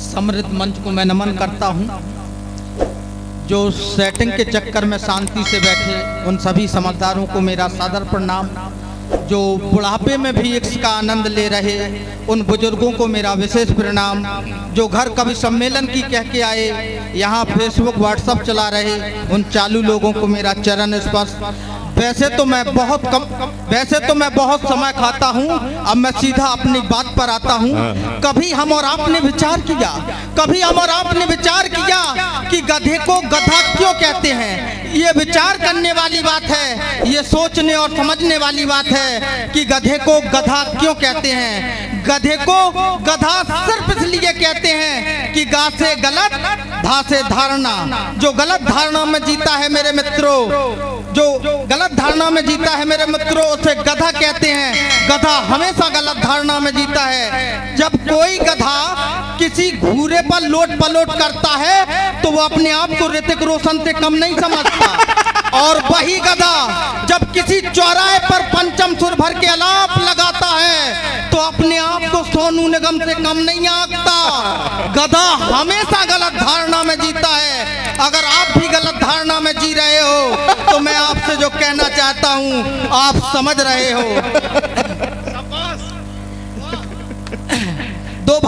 समृद्ध मंच को मैं नमन करता हूं। जो सेटिंग के चक्कर में शांति से बैठे उन सभी समझदारों को मेरा सादर प्रणाम। जो बुढ़ापे में भी इक्स का आनंद ले रहे उन बुजुर्गों को मेरा विशेष प्रणाम। जो घर कवि सम्मेलन की कह के आए, यहाँ फेसबुक व्हाट्सएप चला रहे उन चालू लोगों को मेरा चरण स्पर्श। वैसे तो मैं बहुत समय खाता हूँ, अब मैं सीधा अपनी बात पर आता हूँ। कभी हम और आपने विचार किया कि गधे को गधा क्यों कहते हैं? ये विचार करने वाली बात है, ये सोचने और समझने वाली बात है कि गधे को गधा क्यों कहते हैं। गधे को गधा सिर्फ इसलिए कहते हैं कि गा से गलत, धा से धारणा। जो गलत धारणा में जीता है मेरे मित्रों, उसे गधा कहते हैं। गधा हमेशा गलत धारणा में जीता है। जब कोई गधा किसी घूरे पर लोट पलोट करता है तो वो अपने आप को ऋतिक रोशन से कम नहीं समझता, और वही गधा जब किसी चौराहे पर पंचम सुर भर के आलाप लगाता है तो अपने आप को सोनू निगम से कम नहीं आंकता। गधा हमेशा गलत धारणा में जीता है। अगर आप भी गलत धारणा में जी रहे हो तो मैं आपसे जो कहना चाहता हूं आप समझ रहे हो। दो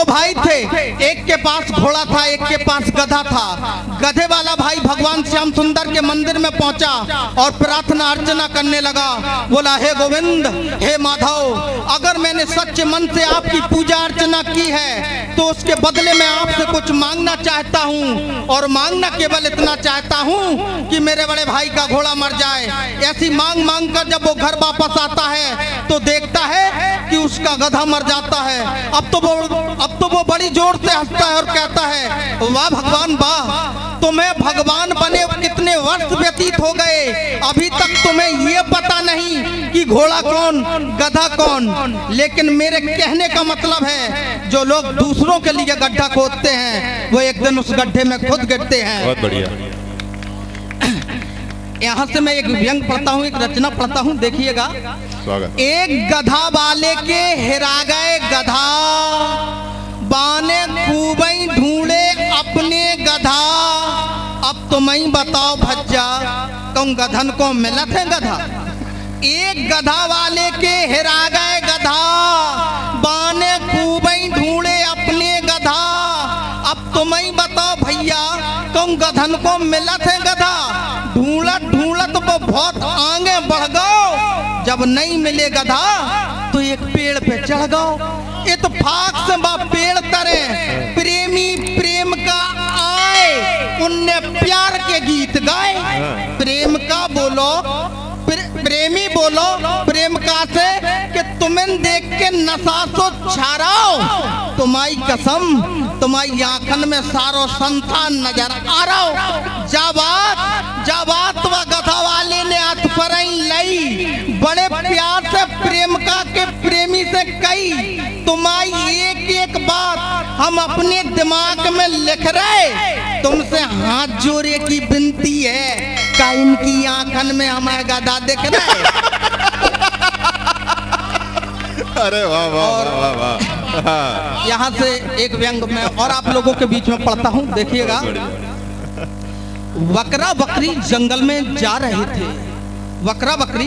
भाई थे, एक के पास घोड़ा था, एक के पास गधा था। गधे वाला भाई भगवान श्याम सुंदर के मंदिर में पहुंचा और प्रार्थना अर्चना करने लगा। बोला, हे गोविंद, हे माधव, अगर मैंने सच्चे मन से आपकी पूजा अर्चना की है तो उसके बदले में आपसे कुछ मांगना चाहता हूँ, और मांगना केवल इतना चाहता हूँ कि मेरे बड़े भाई का घोड़ा मर जाए। ऐसी मांग कर जब वो घर वापस आता है तो देखता है कि उसका गधा मर जाता है। अब तो वो बड़ी जोर से हंसता है और कहता है, वाह भगवान वाह, तुम्हें भगवान बने कितने वर्ष व्यतीत हो गए, अभी तक तुम्हें ये पता नहीं कि घोड़ा कौन गधा कौन। लेकिन मेरे कहने का मतलब है, जो लोग दूसरों के लिए गड्ढा खोदते हैं वो एक दिन उस गड्ढे में खुद गिरते हैं। बहुत बढ़िया। यहाँ से मैं एक व्यंग पढ़ता हूँ, एक रचना पढ़ता हूँ, देखिएगा। स्वागत। एक गधा वाले के हेरा गए गधा, बाने खूबई ढूंढे अपने गधा। अब तुम्हें बताओ भज्जा, तुम गधन को मिलत है गधा। एक गधा वाले के हेरा गए गधा, बाने खूबई ढूंढे अपने गधा। अब तुम्हें बताओ भैया, तुम गधन को मिलत है गधा। ढूंढत वो बहुत आगे बढ़ गओ, जब नहीं मिले गधा तो एक पेड़ पे चढ़ गओ। इत्तेफाक से वह पेड़ तरे प्रेमी प्रेम का आए, उनने प्यार के गीत गाए। प्रेम का बोलो, प्रेमी बोलो प्रेम का से कि तुम्हें देख के नशा सो छाराओ। तुम्हारी कसम, तुम्हारी आंखन में सारो संसार नजर आ रहा। जाबात वह गधा वाले ने हाथ पर लई, बड़े प्यार से प्रेम का के प्रेमी से कही, तुम्हारी एक एक बात हम अपने दिमाग में लिख रहे। तुमसे हाथ जोड़े की विनती है, का इनकी आंखन में हमें गधा दिख रहा है। अरे वाह वाह वाह वाह। यहाँ से एक व्यंग में और आप लोगों के बीच में पढ़ता हूँ, देखिएगा। बकरा बकरी जंगल में जा रहे थे। बकरा बकरी,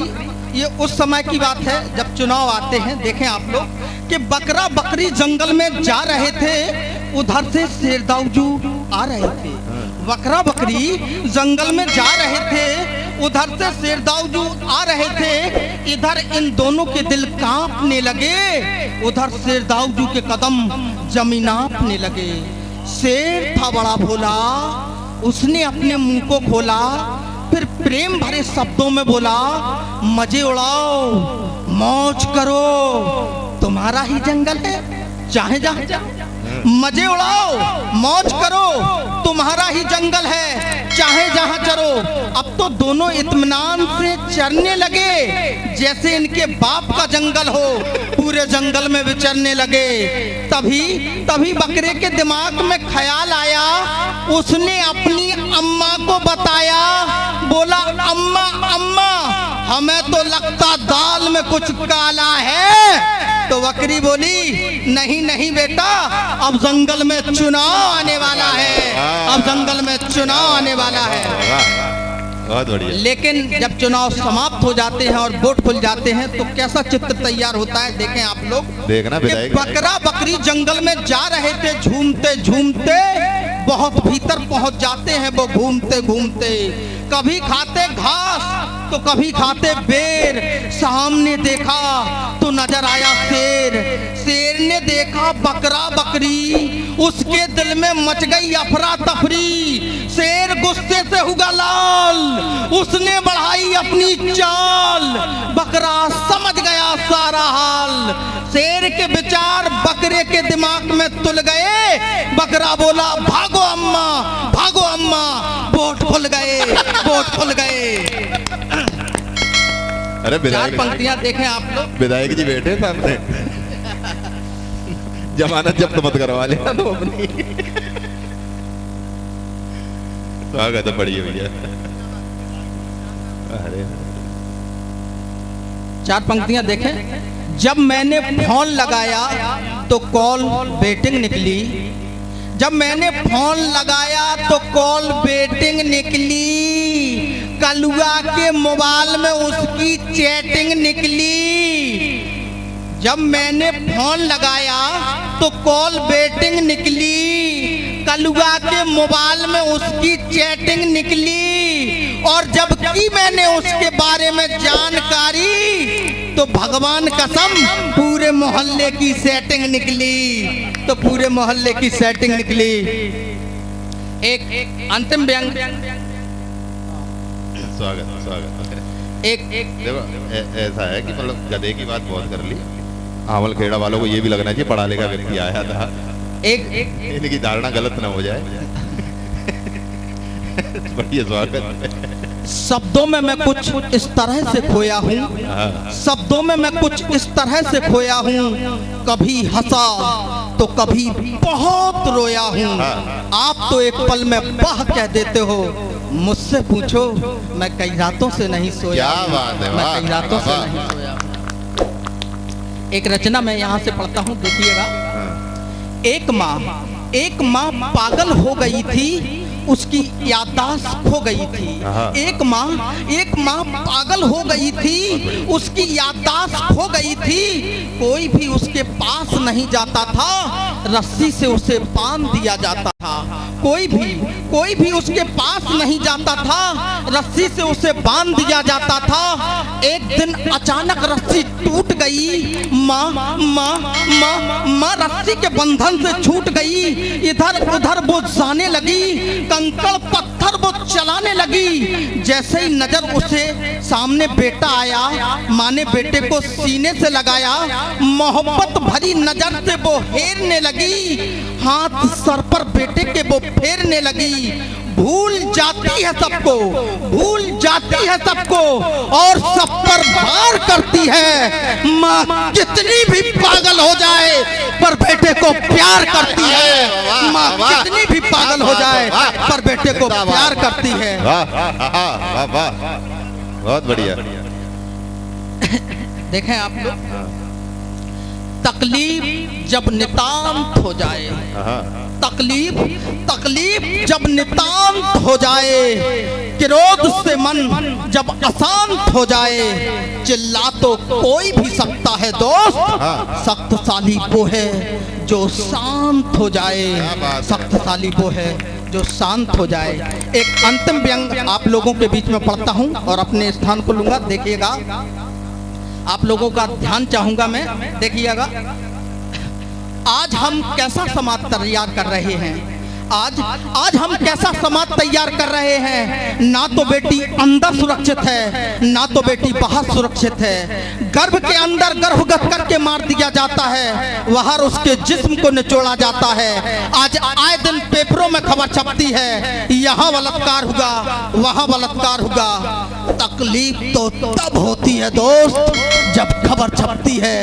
ये उस समय की बात है जब चुनाव आते हैं। देखें आप लोग कि बकरा बकरी जंगल में जा रहे थे, उधर से शेरदाऊजू आ रहे थे। बकरा बकरी जंगल में जा रहे थे, उधर से शेरदाऊजू आ रहे थे। इधर इन दोनों के दिल कांपने लगे, उधर शेरदाऊजू के कदम जमीन नापने लगे। शेर था बड़ा भोला, उसने अपने मुंह को खोला, फिर प्रेम भरे शब्दों में बोला, मजे उड़ाओ मौज करो, तुम्हारा ही जंगल है, चाहे जहां जाओ। मजे उड़ाओ मौज करो, तुम्हारा ही जंगल है, चाहे जहां चरो। अब तो दोनों इत्मीनान से चरने लगे, जैसे इनके बाप का जंगल हो, पूरे जंगल में विचरने लगे। तभी बकरे के दिमाग में ख्याल आया, उसने अपनी अम्मा को बताया। बोला, अम्मा अम्मा, हमें तो लगता दाल में कुछ काला है, तो बकरी बोली नहीं नहीं बेटा, अब जंगल में चुनाव आने वाला है, अब जंगल में चुनाव आने वाला है। बहुत बढ़िया। लेकिन जब चुनाव समाप्त हो जाते हैं और वोट खुल जाते हैं तो कैसा चित्र तैयार होता है, देखें आप लोग। देखना कि बकरा बकरी जंगल में जा रहे थे झूमते झूमते, बहुत भीतर पहुंच जाते हैं वो घूमते घूमते। कभी खाते घास तो कभी खाते बेर, सामने देखा तो नजर आया शेर। शेर ने देखा बकरा बकरी, उसके दिल में मच गई अफरा तफरी। शेर गुस्से से हुआ लाल, उसने बढ़ाई अपनी चाल। बकरा समझ गया सारा हाल, शेर के विचार बकरे के दिमाग में तुल गए। बकरा बोला भागो अम्मा, भागो अम्मा, वोट खुल गए, वोट खुल गए। अरे चार पंक्तियां देखें आप लोग। विधायक जी बैठे सामने, जमानत जब्त मत करवा लेना तो अपनी। स्वागत है, बढ़िया भैया। अरे चार पंक्तियां देखें। जब मैंने फोन लगाया तो कॉल वेटिंग निकली, जब मैंने फोन लगाया तो कॉल वेटिंग निकली। कलुआ के मोबाइल में उसकी चैटिंग निकली। जब मैंने फोन लगाया तो कॉल वेटिंग निकली। कलुआ के मोबाइल में उसकी चैटिंग निकली। और जबकि मैंने उसके बारे में जानकारी तो भगवान कसम पूरे मोहल्ले की सेटिंग निकली, तो पूरे मोहल्ले की सेटिंग निकली। एक अंतिम व्यंग। स्वागत स्वागत। एक देखो ऐसा है कि मतलब गधे की बात बहुत कर ली, आवल खेड़ा वालों को ये भी लगना चाहिए पढ़ा लिखा व्यक्ति आया था, एक इनकी धारणा गलत ना हो जाए। बढ़िया स्वागत। शब्दों में मैं कुछ इस तरह से खोया हूँ, शब्दों में मैं कुछ इस तरह से खोया हूँ। कभी हंसा तो कभी बहुत रोया हूँ। आप तो एक पल में वाह कह देते हो, मुझसे पूछो मैं कई रातों से नहीं सोया। क्या बात है, मैं कई रातों से नहीं सोया। एक रचना मैं यहाँ से पढ़ता हूँ, देखिएगा। एक माँ पागल हो गई थी, उसकी याददाश्त खो गई थी। एक माँ पागल हो गई थी, उसकी याददाश्त खो गई थी। कोई भी उसके पास नहीं जाता था, रस्सी से उसे बांध दिया जाता था। कोई भी उसके पास नहीं जाता था, रस्सी से उसे बांध दिया जाता था। एक दिन अचानक रस्सी टूट गई, माँ रस्सी के बंधन से छूट गई। इधर उधर वो जाने लगी, कंकड़ पत्थर वो चलाने लगी। जैसे ही नजर उसे सामने बेटा आया, माँ ने बेटे को सीने से लगाया। मोहब्बत भरी नजर से वो हेरने लगी, हाथ सर पर बेटे के वो फेरने लगी। भूल जाती है सबको, भूल जाती है सबको और सब पर भार करती है। माँ कितनी भी पागल हो जाए पर बेटे को प्यार करती है। माँ कितनी भी पागल हो जाए पर बेटे को प्यार करती है। वाह वाह, बहुत बढ़िया। देखें आप लोग, तकलीफ जब नितांत हो जाए, तकलीफ जब नितांत हो जाए, क्रोध से मन जब अशांत हो जाए, चिल्ला तो कोई भी सकता है दोस्त, सख्तशाली वो है जो शांत हो जाए। सख्तशाली वो है जो शांत हो जाए। एक अंतिम व्यंग आप लोगों के बीच में पढ़ता हूं और अपने स्थान को लूंगा, देखिएगा। आप लोगों का ध्यान चाहूंगा मैं, देखिएगा। आज हम कैसा समाज तैयार कर रहे हैं, आज हम कैसा समाज तैयार कर रहे हैं। ना तो बेटी अंदर सुरक्षित है, ना तो बेटी बाहर सुरक्षित है। गर्भ के अंदर गर्भगत करके मार दिया जाता है, बाहर उसके जिस्म को निचोड़ा जाता है। आज आए दिन पेपरों में खबर छपती है, यहाँ बलात्कार हुआ, वहाँ बलात्कार हुआ। तकलीफ तो तब होती है दोस्त जब खबर छपती है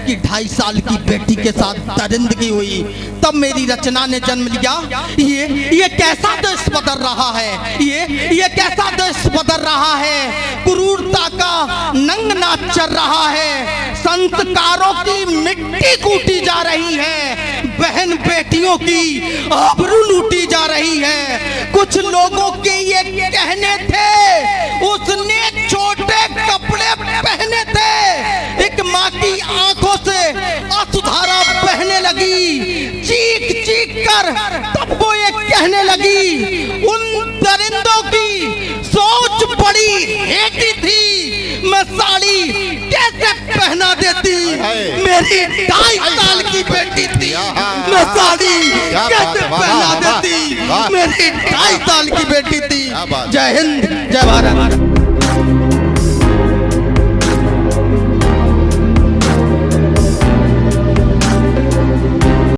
कि 2.5 साल की बेटी के साथ दरिंदगी हुई। तब मेरी रचना ने जन्म लिया। ये कैसा देश बदल रहा है, ये कैसा देश बदल रहा है। क्रूरता का नंग नाच चल रहा है, संस्कारों की मिट्टी कूटी जा रही है, बहन बेटियों की आबरू लूटी जा रही है। कुछ लोगों के ये कहने थे, उसने छोटे कपड़े पहने थे, एक माँ की आंखों से अश्रुधारा बहने लगी। चीख चीख कर तब वो ये कहने लगी, उन दरिंदों की सोच बड़ी हेटी थी, मैं साड़ी कैसे पहना देती, मेरी 2.5 साल की बेटी थी, मैं साड़ी कैसे पहना देती, मेरी 2.5 साल की बेटी थी। जय हिंद, जय भारत।